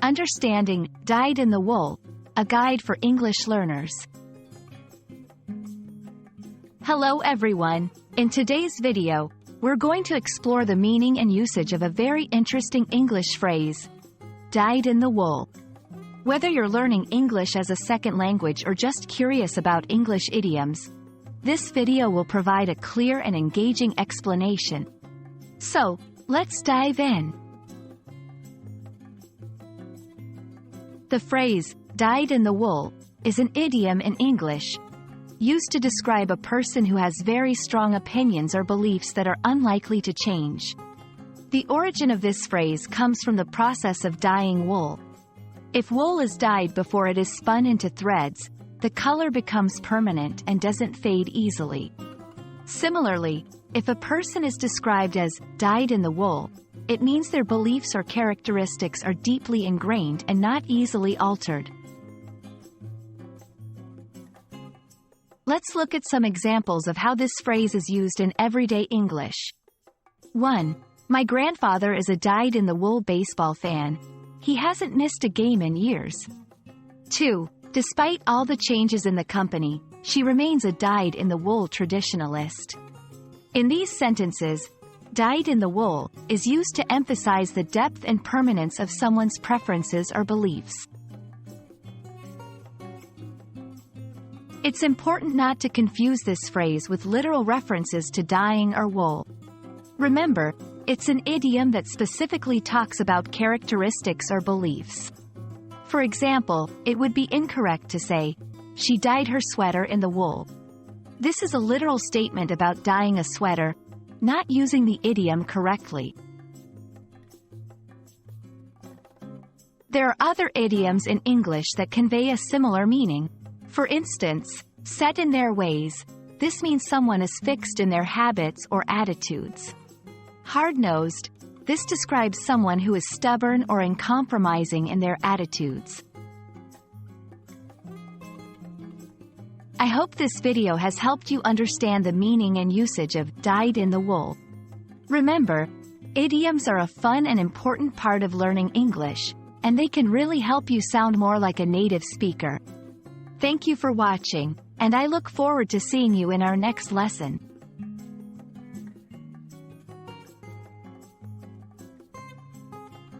Understanding Dyed in the Wool, a guide for English learners. Hello everyone. In today's video, we're going to explore the meaning and usage of a very interesting English phrase, dyed in the wool. Whether you're learning English as a second language or just curious about English idioms, this video will provide a clear and engaging explanation. So, let's dive in. The phrase, dyed in the wool, is an idiom in English, used to describe a person who has very strong opinions or beliefs that are unlikely to change. The origin of this phrase comes from the process of dyeing wool. If wool is dyed before it is spun into threads, the color becomes permanent and doesn't fade easily. Similarly, if a person is described as dyed in the wool, it means their beliefs or characteristics are deeply ingrained and not easily altered. Let's look at some examples of how this phrase is used in everyday English. 1. My grandfather is a dyed-in-the-wool baseball fan. He hasn't missed a game in years. 2. Despite all the changes in the company, she remains a dyed-in-the-wool traditionalist. In these sentences, dyed in the wool is used to emphasize the depth and permanence of someone's preferences or beliefs. It's important not to confuse this phrase with literal references to dyeing or wool. Remember, it's an idiom that specifically talks about characteristics or beliefs. For example, it would be incorrect to say, "She dyed her sweater in the wool." This is a literal statement about dyeing a sweater, not using the idiom correctly. There are other idioms in English that convey a similar meaning. For instance, set in their ways. This means someone is fixed in their habits or attitudes. Hard-nosed. This describes someone who is stubborn or uncompromising in their attitudes. I hope this video has helped you understand the meaning and usage of dyed in the wool. Remember, idioms are a fun and important part of learning English, and they can really help you sound more like a native speaker. Thank you for watching, and I look forward to seeing you in our next lesson.